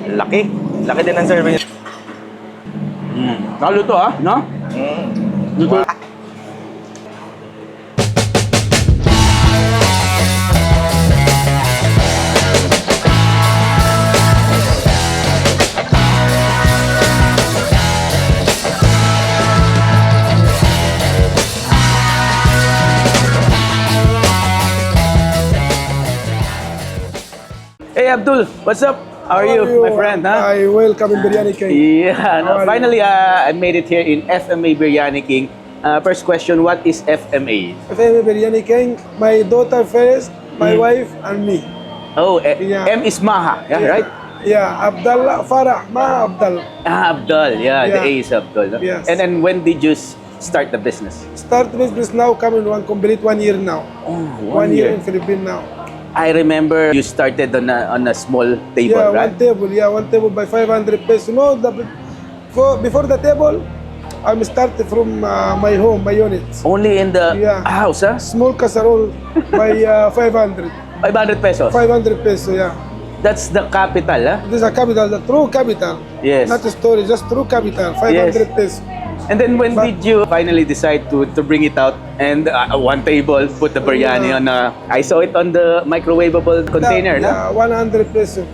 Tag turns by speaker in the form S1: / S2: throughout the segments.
S1: Laki. Laki din ang serving.
S2: Naluto no? Luto.
S1: Hey Abdul, what's up? How are you, my friend? Huh?
S3: I welcome in Biryani King.
S1: Yeah, no, finally I made it here in FMA Biryani King. First question, what is FMA?
S3: FMA Biryani King, my daughter first, my wife, and me.
S1: Oh,
S3: Yeah.
S1: M is Maha, yeah, right?
S3: Yeah, Abdullah, Farah, Maha Abdul.
S1: Abdul, yeah, the
S3: Yeah.
S1: A is Abdul. No?
S3: Yes.
S1: And then when did you start the business?
S3: Start business now, coming complete 1 year now.
S1: Oh,
S3: 1 year in Philippines now.
S1: I remember you started on a small table,
S3: Yeah,
S1: right?
S3: one table by 500 pesos. No, before the table, I'm started from my home, my unit.
S1: Only in the
S3: Yeah.
S1: house, huh?
S3: Small casserole by 500.
S1: 500 pesos.
S3: 500 pesos, yeah.
S1: That's the capital, huh?
S3: This is a capital, the true capital.
S1: Yes.
S3: Not a story, just true capital, 500 pesos.
S1: And then when did you finally decide to bring it out and one table, put the biryani on I saw it on the microwavable container, no?
S3: Yeah, 100 pesos.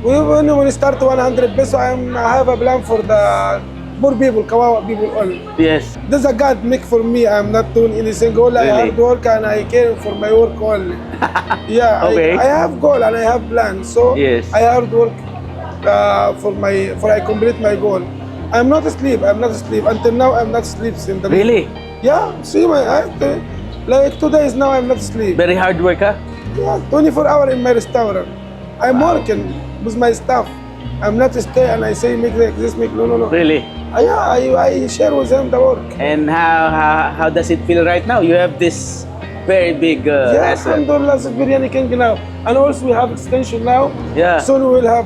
S3: When we start 100 pesos, I have a plan for the poor people, kawawa people only.
S1: Yes.
S3: This is a God make for me. I'm not doing anything. All I
S1: Really?
S3: hard work and I care for my work only. Yeah,
S1: Okay.
S3: I have goal and I have plan. So
S1: Yes.
S3: I hard work for I complete my goal. I'm not asleep. I'm not asleep until now. I'm not asleep in the
S1: Really?
S3: Yeah, see my like 2 days now. I'm not asleep.
S1: Very hard work, huh?
S3: Yeah, 24 hours in my restaurant. I'm working with my staff. I'm not stay and I say make like this, make no.
S1: Really?
S3: I share with them the work.
S1: And how does it feel right now? You have this very big
S3: Yeah,
S1: restaurant.
S3: alhamdulillah, it's Biryani King now. And also we have extension now.
S1: Yeah.
S3: Soon we will have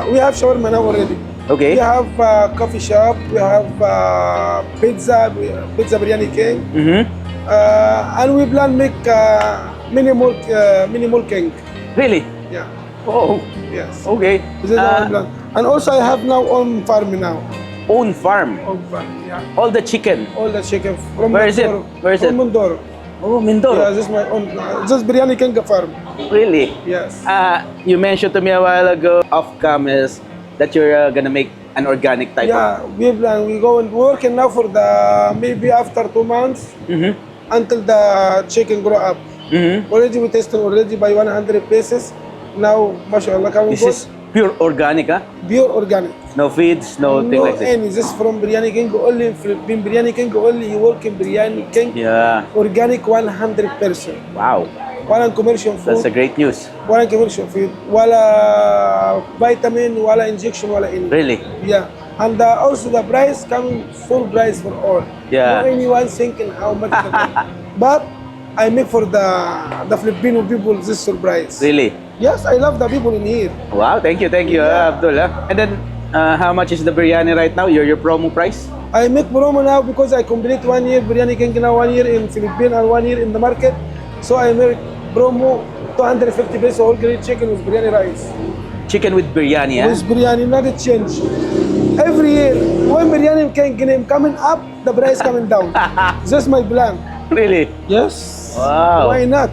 S3: we have shawarma now already.
S1: Okay.
S3: We have coffee shop. We have pizza Biryani King. And we plan make minimal king.
S1: Really?
S3: Yeah.
S1: Oh,
S3: Yes.
S1: okay.
S3: This is our plan. And also I have now own farm now.
S1: Own farm.
S3: Own farm, yeah.
S1: All the chicken.
S3: All the chicken from
S1: Where is it?
S3: Mindoro.
S1: Where is it?
S3: From Mindoro.
S1: Oh, Mindoro.
S3: Yeah, this is my own. Just Biryani King farm.
S1: Really?
S3: Yes.
S1: You mentioned to me a while ago off cameras that you're gonna make an organic type
S3: Yeah, we plan. We go and working now for the maybe after 2 months until the chicken grow up. Already we tested already by 100 pesos. Now, mashallah, coming
S1: This is pure organic, huh?
S3: pure organic.
S1: No feeds, no thing like this.
S3: Any. This from Biryani King only. Philippine Biryani King only. You work in Biryani King.
S1: Yeah.
S3: Organic 100%.
S1: Wow.
S3: Walang commercial food.
S1: That's a great news.
S3: Walang commercial food. Wala vitamin, wala injection, wala any.
S1: Really?
S3: Yeah. And also the price coming full price for all.
S1: Yeah.
S3: No anyone thinking how much. But I make for the Filipino people this surprise.
S1: Really?
S3: Yes, I love the people in here.
S1: Wow, thank you,
S3: Yeah.
S1: Abdul. And then, how much is the biryani right now? Your promo price?
S3: I make promo now because I complete 1 year Biryani King now 1 year in Philippines and 1 year in the market. So I make promo 250 pesos whole grade chicken with biryani rice.
S1: Chicken with biryani, huh?
S3: With biryani, not a change. Every year, when Biryani King name coming up, the price coming down. That's my plan.
S1: Really?
S3: Yes.
S1: Wow.
S3: Why not?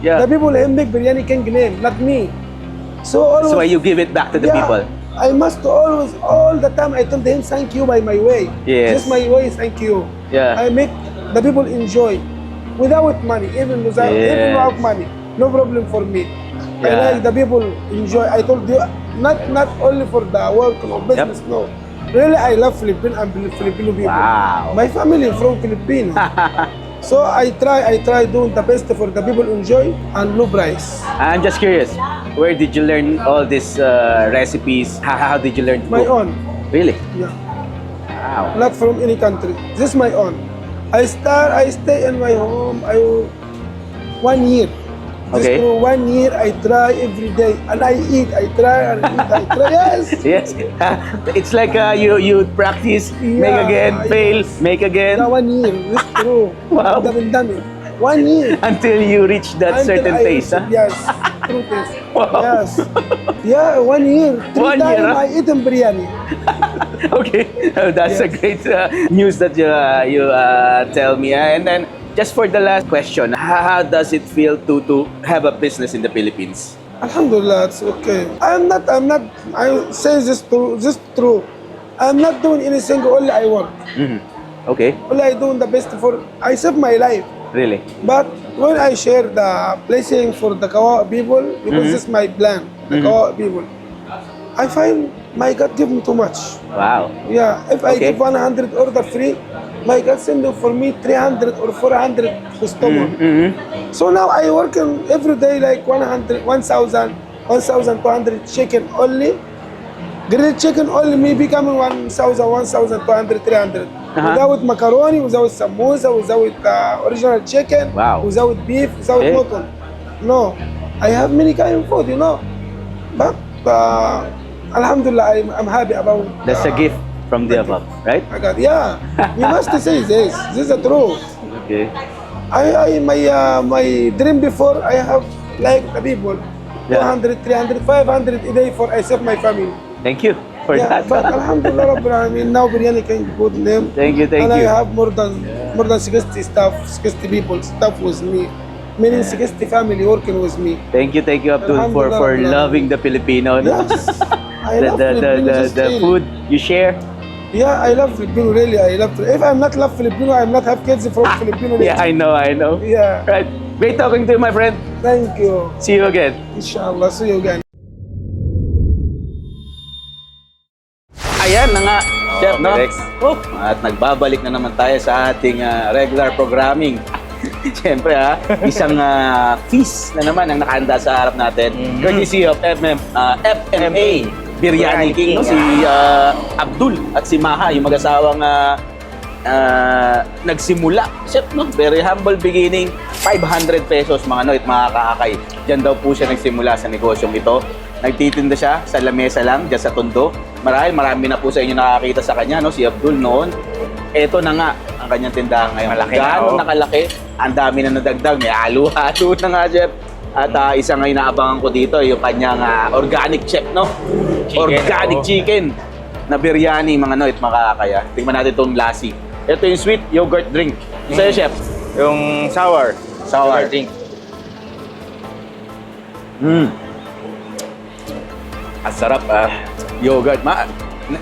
S1: Yeah.
S3: The people make Biryani King name, not me. So always,
S1: That's why you give it back to the people.
S3: I must always, all the time, I tell them thank you by my way.
S1: Yes.
S3: Just my way, thank you.
S1: Yeah.
S3: I make the people enjoy without money, even
S1: Yes.
S3: without money. No problem for me.
S1: Yeah.
S3: I like the people enjoy. I told you, not only for the work or business, no. Really, I love Philippines and Filipino people.
S1: Wow.
S3: My family from Philippines. So I try doing the best for the people enjoy and low price.
S1: I'm just curious, where did you learn all these recipes? How did you learn to
S3: My
S1: cook?
S3: own.
S1: Really?
S3: Yeah.
S1: Wow.
S3: Not from any country. This is my own. I stay in my home. 1 year. Just
S1: Okay.
S3: for 1 year, I try every day, and I eat. I try and eat. I try. Yes.
S1: Yes. It's like you practice, make
S3: Yeah,
S1: again, fail,
S3: yes.
S1: make again,
S3: Yeah, 1 year. That's true.
S1: Wow.
S3: Dami. 1 year.
S1: until you reach that
S3: Until
S1: certain
S3: I
S1: taste,
S3: reach-
S1: huh?
S3: Yes. True taste.
S1: Wow.
S3: Yes. Yeah, 1 year.
S1: 1
S3: 3
S1: year,
S3: times
S1: huh?
S3: I eat in biryani.
S1: Okay, that's a great news that you tell me. And then, just for the last question, how does it feel to have a business in the Philippines?
S3: Alhamdulillah, it's okay. I say this true. I'm not doing anything, only I work.
S1: Okay,
S3: Only I doing the best I save my life.
S1: really?
S3: But when I share the blessing for the Kawa people, because this is my plan, the Kawa people, I find my God give me too much.
S1: Wow.
S3: Yeah, if I
S1: Okay.
S3: give 100 order free, my God send for me 300 or 400 customer. So now I work every day like 100, 1,000, 1,200 chicken only. Grilled chicken only may becoming 1,000, 1,200, 300. Without macaroni, without samosa, without original chicken,
S1: Wow.
S3: without beef, without
S1: Okay.
S3: mutton. No, I have many kind of food, But Alhamdulillah, I'm happy about.
S1: That's a gift from the above, right?
S3: I got, yeah. You must say this. This is the truth.
S1: Okay.
S3: My dream before I have like the people,
S1: Yeah.
S3: 200, 300, 500 a day for I save my family.
S1: Thank you for
S3: Yeah,
S1: that.
S3: but Alhamdulillah Rabbil Alameen, now biryani can good name.
S1: Thank you, thank
S3: and
S1: you.
S3: I have more than 60 staff, 60 people staff with me, meaning 60 family working with me.
S1: Thank you, Abdul, for
S3: Alhamdulillah.
S1: loving the Filipino. No?
S3: Yes, I love Filipino
S1: The
S3: still.
S1: food you share.
S3: Yeah, I love Filipino really. I love. If I'm not love Filipino, I'm not have kids from Filipino.
S1: Yeah, I know.
S3: Yeah.
S1: Right. Great talking to you, my friend.
S3: Thank you.
S1: See you again.
S3: Inshallah, see you again.
S1: Ayan na nga, Chef, no?
S2: Rex.
S1: Oh, at nagbabalik na naman tayo sa ating regular programming. Siyempre isang feast na naman ang nakahanda sa harap natin. Courtesy of FMA Biryani King, no? Si Abdul at si Maha, yung mag-asawang nagsimula. Chef, no? Very humble beginning. 500 pesos mga kaakay. Diyan daw po siya nagsimula sa negosyong ito. Nagtitinda siya sa lamesa lang, dyan sa Tondo. Marami na po sa inyo nakakita sa kanya, no? Si Abdul noon. Ito na nga ang kanyang tindahan ngayon.
S2: Malaki na,
S1: Gaano
S2: oh.
S1: nakalaki, ang dami na nadagdag. May halo-halo na nga, Chef. At isa ngayon naabangan ko dito, yung kanyang organic chef, no?
S2: Chicken,
S1: Organic
S2: oh.
S1: chicken na biryani, mga makakaya. Tingnan natin itong lassi. Ito yung sweet yogurt drink. Sa'yo, Chef?
S2: Yung sour.
S1: Sour.
S2: drink.
S1: Ang sarap, yogurt.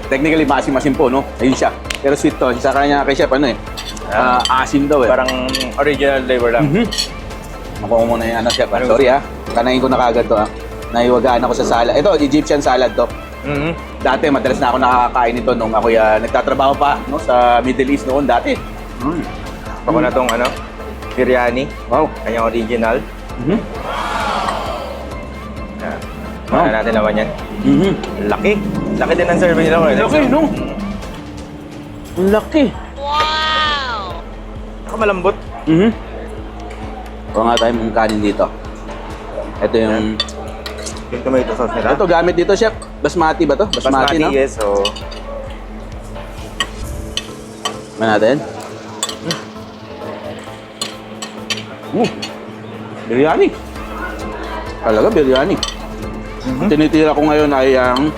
S1: Technically, maasim-asim po, no? Ayun siya. Pero sweet to. Sa kanya kay Chef, asim daw eh.
S2: Parang original flavor lang.
S1: Makuha ko muna yung Chef. Sorry kanain ko na kagad to Naiwagaan ako sa salad. Ito, Egyptian salad to. Dati, madalas na ako nakakain ito nung ako nagtatrabaho pa sa Middle East noon dati.
S2: Ako na tong biryani.
S1: Wow.
S2: Kanyang original. Yan. Mana natin naman yan. Laki. Laki din ang serving nila.
S1: Laki, no? Ang laki.
S2: Ako malambot.
S1: Kuha nga tayo mong kanin dito. Ito yung...
S2: Yung tomato sauce nila.
S1: Ito, gamit dito, Chef. Basmati ba to? Basmati, no?
S2: yes. So,
S1: Ano natin? Biryani. Talaga, biryani. Tinitira ko ngayon ay ang...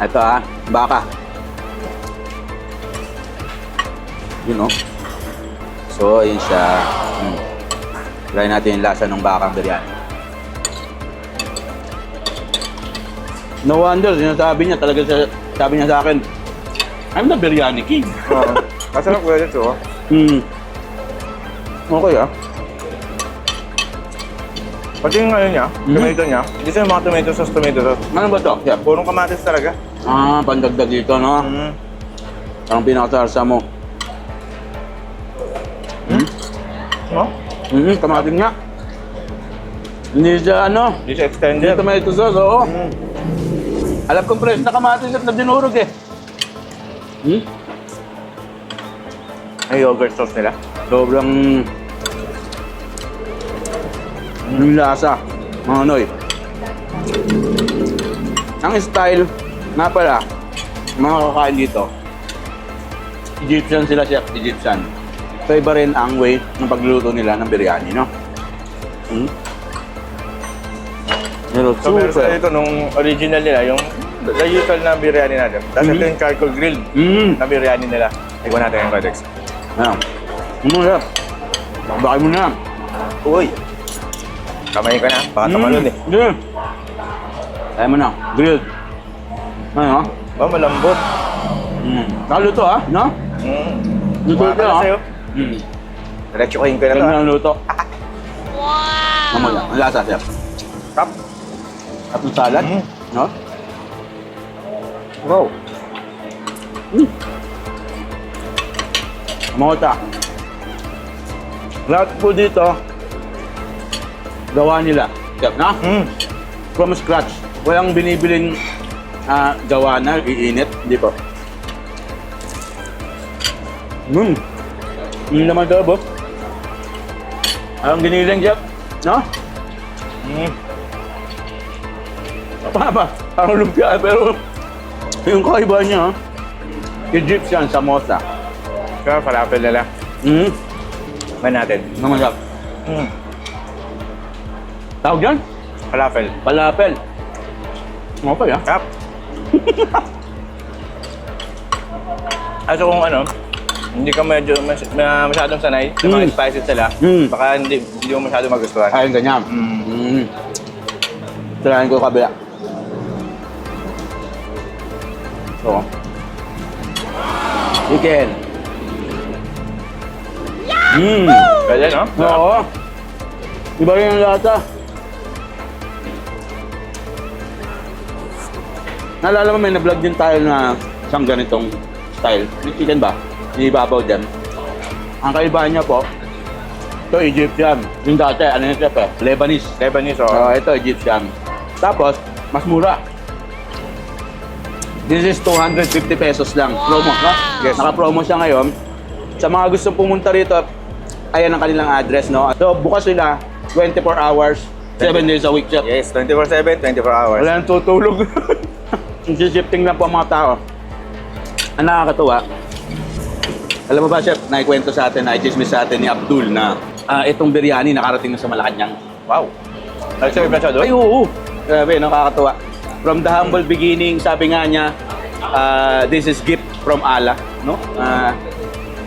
S1: Ito baka. Yun So, yun siya. Try natin yung lasa ng bakang biryani. No wonder, sinasabi niya talaga sabi niya sa akin, I'm the biryani king.
S2: masarap ko ito.
S1: Okay
S2: Pati yung niya, tomato niya, hindi siya yung mga tomato sauce.
S1: Ano ba to? Yeah.
S2: Purong kamatis talaga.
S1: Pandagdag dito, no? Ang pinakasarsa mo. Kamatin nga. Hindi siya
S2: Hindi siya extended.
S1: Hindi tomato sauce, oo. Alam kong fresh na kamatis at na dinurog
S2: Ay, yogurt sauce nila.
S1: Sobrang... yung lasa, mga Ang style, nga pala, mga kakain dito, Egyptian sila, Chef, Egyptian. So iba rin ang way ng pagluluto nila ng biryani, no? Pero
S2: So, meron sila
S1: super.
S2: ito nung original nila, yung the usual na biryani natin. Tapos ito yung charcoal grilled na biryani nila. Tignan natin yung Codex.
S1: Ayan. Yan. Bakit mo na.
S2: Uy! Kamay ka na, baka tumalon eh.
S1: Hindi. Kaya mo na. Grilled. Ano?
S2: Malambot.
S1: Nakaluto ah, no? Luto
S2: Mukha ka
S1: ka
S2: na
S1: ah.
S2: sa'yo. Diretso kayo ko na to.
S1: Ganda ng luto. Wow! Ano yan? Ang lasa siya.
S2: Tap.
S1: At yung salad. No?
S2: Wow.
S1: Mota. Lahat po dito, gawa nila. Chef, na? From scratch. Walang binibiling gawa na, iinit. Hindi po. Hindi naman ito, Bob. Ang giniling, Chef. No? Parang lumpia, pero yung kaiba niya, Egyptian samosa.
S2: Kaya falafel nila. May natin.
S1: Naman siya. Tawag yan?
S2: Falafel.
S1: Palapel. Okay ah.
S2: Tap. Also kung ano, hindi ka masyadong sanay sa mga spices nila, baka hindi mo masyadong magustuhan.
S1: Ayun, ganyan. Tirahin ko kabila. So. Chicken.
S2: Pwede, no?
S1: Oo. Iba rin ang lata. Naalala mo, may na-vlog din tayo na isang ganitong style. Yung chicken ba? Inibabaw dyan. Ang kaibahan niya po, ito Egyptian. Yung dati, ano yung chef eh? Lebanese.
S2: Lebanese,
S1: So, ito Egyptian. Tapos, mas mura. This is 250 pesos lang. Promo, no?
S2: Yes.
S1: Naka-promo siya ngayon. Sa mga gustong pumunta rito, ayan ang kanilang address, no? So, bukas sila 24 hours, 7 days a week, chef.
S2: Yes, 24/7, 24 hours.
S1: Wala nang tutulog. Shifting lang po ang mga tao. Ang nakakatuwa, alam mo ba, chef, naikwento sa atin, naichismis sa atin ni Abdul na itong biryani nakarating na sa Malacanang.
S2: Wow. Nag-serve na siya doon?
S1: Ay, oo. Grabe, nakakatuwa. From the humble beginning, sabi nga niya, this is gift from Allah, no?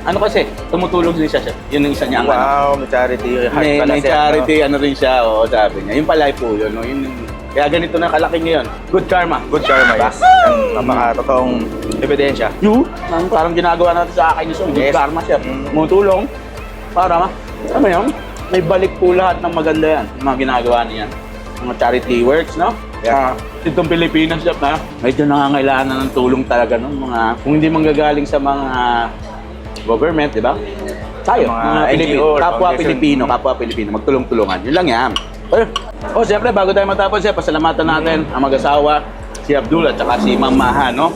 S1: Ano kasi, tumutulong din siya, chef. Yun ang isa niya.
S2: Wow, may charity. Heart pala
S1: May
S2: siya,
S1: charity,
S2: no?
S1: ano rin siya, oo, sabi niya. Yung palay po yun, no? Kaya ganito na kalaki ngayon. Good karma.
S2: Good karma, yes. Ang napaka-totoong ebidensya.
S1: Parang ginagawa natin sa akin yung good
S2: Yes.
S1: karma, chef. Tumutulong para, alam mo yun, may balik po lahat ng maganda yan. Yung mga ginagawa niya. Mga charity works, no?
S2: Yeah.
S1: Itong Pilipinas, chef, na medyo nangangailangan na ng tulong talaga, no? Kung hindi manggagaling sa mga government, di ba? Tayo,
S2: Mga
S1: mga
S2: NGO or
S1: kapwa
S2: foundation.
S1: Pilipino, magtulong-tulungan. Yun lang yan. Siyempre, bago tayo matapos, pasalamatan natin ang mag-asawa, si Abdul at saka si Ma'am Maha, no?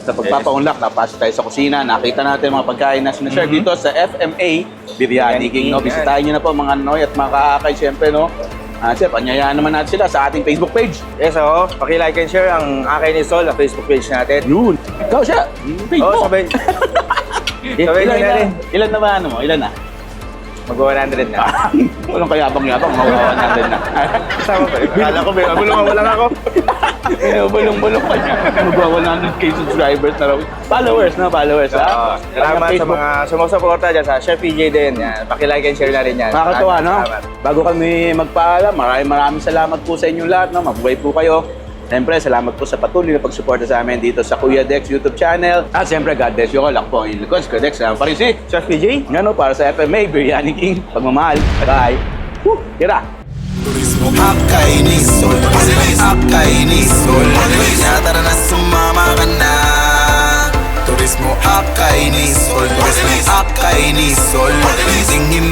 S1: Sa pagpapaunlak, napasok tayo sa kusina, nakita natin mga pagkain na sinaserve dito sa FMA Biryani King, no? Bisitahin nyo na po mga Noy at mga kaakay, siyempre, no? Chef, anyayaan naman natin sila sa ating Facebook page.
S2: Yes, so, paki-like and share ang Akay ni Sol, ang Facebook page natin.
S1: Yun. Ikaw siya. Page mo.
S2: Sabay. Sabay nyo na rin.
S1: Ilan na ba ano mo? Ilan na?
S2: Mag-100 na.
S1: Walang kayabang-yabang, mawawalan natin na.
S2: Kasama pa rin. Kala ko, bulong-bulong ako.
S1: Bulong-bulong pa niya. Magwa-100k subscribers na raw. Followers na, followers.
S2: Salamat sa mga sumusuporta dyan sa Chef PJ din. Yan. Paki-like and share na rin yan.
S1: Nakakatawa, no?
S2: Salamat.
S1: Bago kami magpaalam, maraming salamat po sa inyong lahat, no? Mabuhay po kayo. Siyempre, salamat po sa patuloy na pagsuporta sa amin dito sa Kuya Dex YouTube channel. At siyempre, God bless you all. Ako po ang inyong likod, Kuya Dex. Pa rin si
S2: Chef PJ.
S1: Ngano, para sa FMA Biryani King. Pagmamahal. Bye. Woo! Tira!
S4: Turismo Akainisol, Akainisol, tara na sumama ka na. Turismo Akainisol, Akainisol, tingin